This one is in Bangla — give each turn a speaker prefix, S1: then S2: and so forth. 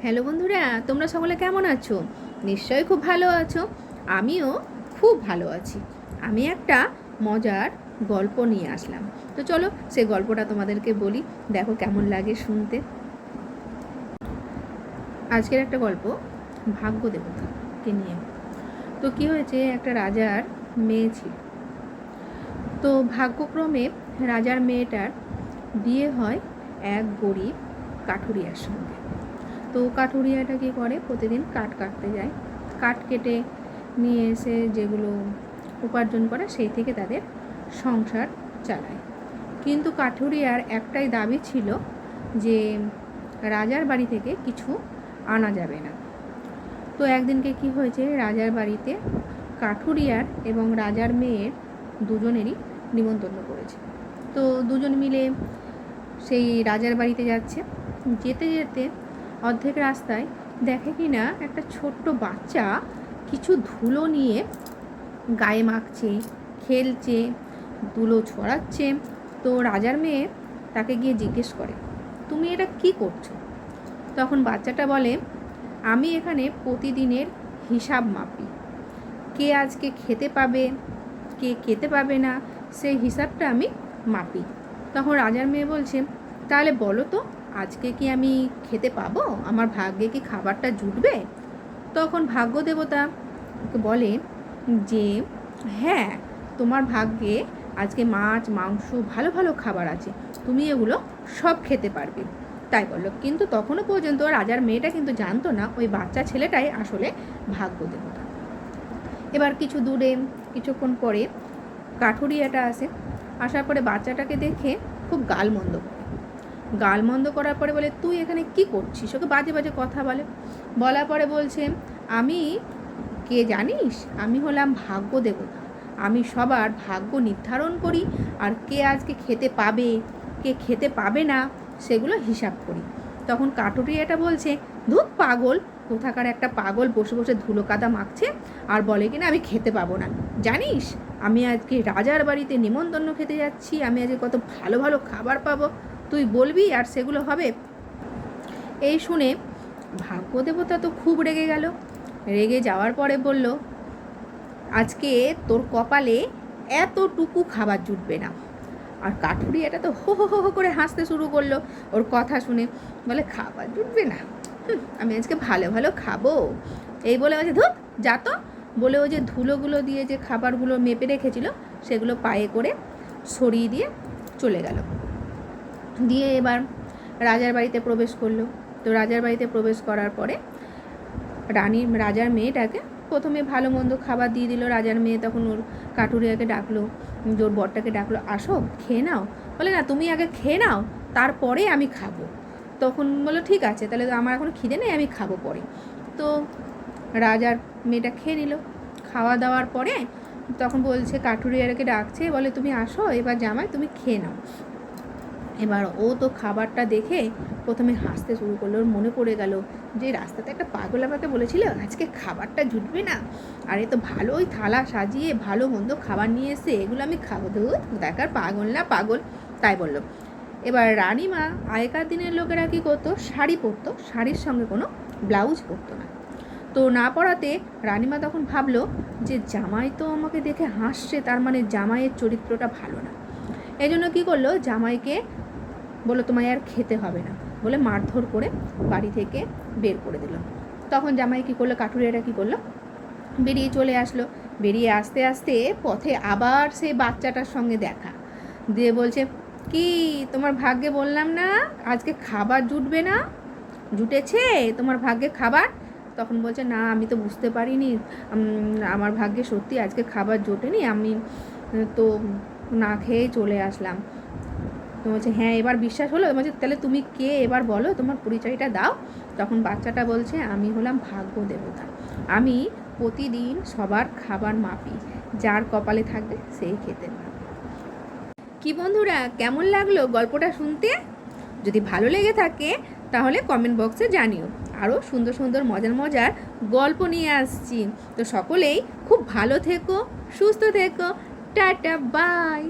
S1: হ্যালো বন্ধুরা, তোমরা সকলে কেমন আছো? নিশ্চয়ই খুব ভালো আছো। আমিও খুব ভালো আছি। আমি একটা মজার গল্প নিয়ে আসলাম। তো চলো সেই গল্পটা তোমাদেরকে বলি, দেখো কেমন লাগে শুনতে। আজকের একটা গল্প ভাগ্য দেবতাকে নিয়ে। তো কি হয়েছে, একটা রাজার মেয়ে ছিল। তো ভাগ্যক্রমে রাজার মেয়েটার বিয়ে হয় এক গরিব কাঠুরিয়ার সঙ্গে। তো কাঠুরিয়াটা কী করে, প্রতিদিন কাঠ কাটতে যায়। কাঠ কেটে নিয়ে এসে যেগুলো উপার্জন করে সেই থেকে তাদের সংসার চালায়। কিন্তু কাঠুরিয়ার একটাই দাবি ছিল যে রাজার বাড়ি থেকে কিছু আনা যাবে না। তো একদিনকে কি হয়েছে, রাজার বাড়িতে কাঠুরিয়ার এবং রাজার মেয়ের দুজনেরই নিমন্ত্রণ করেছে। তো দুজন মিলে সেই রাজার বাড়িতে যাচ্ছে। যেতে যেতে অর্ধেক রাস্তায় দেখে কি না একটা ছোট্ট বাচ্চা কিছু ধুলো নিয়ে গায়ে মাখছে, খেলছে, ধুলো ছড়াচ্ছে। তো রাজার মেয়ে তাকে গিয়ে জিজ্ঞেস করে, তুমি এটা কি করছো? তখন বাচ্চাটা বলে, আমি এখানে প্রতিদিনের হিসাব মাপি। কে আজকে খেতে পাবে, কে খেতে পাবে না, সেই হিসাবটা আমি মাপি। তখন রাজার মেয়ে বলছে, তাহলে বলো তো আজকে কি আমি খেতে পাবো? আমার ভাগ্যে কি খাবারটা জুটবে? তখন ভাগ্য দেবতা বলে যে হ্যাঁ, তোমার ভাগ্যে আজকে মাছ, মাংস, ভালো ভালো খাবার আছে, তুমি এগুলো সব খেতে পারবে। তাই বললো। কিন্তু তখনও পর্যন্ত রাজার মেয়েটা কিন্তু জানতো না ওই বাচ্চা ছেলেটাই আসলে ভাগ্য দেবতা। এবার কিছুক্ষণ পরে কাঠুরিয়াটা আসে। আসার পরে বাচ্চাটাকে দেখে খুব গালমন্দ করার পরে বলে, তুই এখানে কি করছিস? ওকে বাজে বাজে কথা বলার পরে বলছে, আমি কে জানিস? আমি হলাম ভাগ্য দেবতা। আমি সবার ভাগ্য নির্ধারণ করি, আর কে আজকে খেতে পাবে, কে খেতে পাবে না সেগুলো হিসাব করি। তখন কাঠুরিয়াটা বলছে, ধুর পাগল, কোথাকার একটা পাগল বসে বসে ধুলো কাদা মাখছে আর বলে কিনা আমি খেতে পাবো না। জানিস আমি আজকে রাজার বাড়িতে নিমন্ত্রণ খেতে যাচ্ছি, আমি আজকে কত ভালো ভালো খাবার পাবো, তুই বলবি আর সেগুলো হবে? এই শুনে ভাগ্য দেবতা তো খুব রেগে গেল। রেগে যাওয়ার পরে বলল, আজকে তোর কপালে এতটুকু খাবার জুটবে না। আর কাঠুরিয়াটা তো হো হো হো করে হাসতে শুরু করলো ওর কথা শুনে। বলে, খাবার জুটবে না? আমি আজকে ভালো ভালো খাবো। এই বলে বলছে, ধুর যা তো। বলে ওই যে ধুলোগুলো দিয়ে যে খাবারগুলো মেপে রেখেছিল সেগুলো পায়ে করে সরিয়ে দিয়ে চলে গেল। দিয়ে এবার রাজার বাড়িতে প্রবেশ করলো। তো রাজার বাড়িতে প্রবেশ করার পরে রাজার মেয়েটাকে প্রথমে ভালো মন্দ খাবার দিয়ে দিল। রাজার মেয়ে তখন ওর কাঠুরিয়াকে ডাকলো, ওর বরটাকে ডাকলো, আসো খেয়ে নাও। বলে, না তুমি আগে খেয়ে নাও, তারপরে আমি খাবো। তখন বললো, ঠিক আছে, তাহলে আমার এখন খিদে নেই, আমি খাবো পরে। তো রাজার মেয়েটা খেয়ে নিল। খাওয়া দাওয়ার পরে তখন বলছে, কাঠুরিয়াকে ডাকছে, বলে, তুমি আসো এবার জামাই, তুমি খেয়ে নাও। এবার ও তো খাবারটা দেখে প্রথমে হাসতে শুরু করলো। ওর মনে পড়ে গেল যে রাস্তাতে একটা পাগল আমাকে বলেছিল আজকে খাবারটা জুটবে না, আর এ তো ভালোই থালা সাজিয়ে ভালো মন্দ খাবার নিয়ে এসে এগুলো আমি খাবো, দেখার পাগল না পাগল। তাই বললো। এবার রানীমা আগেকার দিনের লোকেরা কী করতো, শাড়ি পরতো, শাড়ির সঙ্গে কোনো ব্লাউজ পরতো না। তো না পরাতে রানীমা তখন ভাবলো যে জামাই তো আমাকে দেখে হাসছে, তার মানে জামাইয়ের চরিত্রটা ভালো না। এই জন্য কী করলো, জামাইকে বললো তোমায় আর খেতে হবে না বলে মারধর করে বাড়ি থেকে বের করে দিল। তখন জামাই কী করলো, কাঠুরিয়াটা কী করলো, বেরিয়ে চলে আসলো। বেরিয়ে আসতে আসতে পথে আবার সেই বাচ্চাটার সঙ্গে দেখা দিয়ে বলছে, কি তোমার ভাগ্যে বললাম না আজকে খাবার জুটবে না? জুটেছে তোমার ভাগ্যে খাবার? তখন বলছে, না আমি তো বুঝতে পারিনি, আমার ভাগ্যে সত্যি আজকে খাবার জোটেনি, আমি তো না খেয়েই চলে আসলাম। তো বলছে, হ্যাঁ এবার বিশ্বাস হলো? বলছে, তাহলে তুমি কে এবার বলো, তোমার পরিচয়টা দাও। তখন বাচ্চাটা বলছে, আমি হলাম ভাগ্য দেবতা, আমি প্রতিদিন সবার খাবার মাপি, যার কপালে থাকবে সেই খেতে পাবে। কি বন্ধুরা, কেমন লাগলো গল্পটা শুনতে? যদি ভালো লেগে থাকে তাহলে কমেন্ট বক্সে জানিও। আরও সুন্দর সুন্দর মজার মজার গল্প নিয়ে আসছি। তো সকলেই খুব ভালো থেকো, সুস্থ থেকো, টাটা বাই।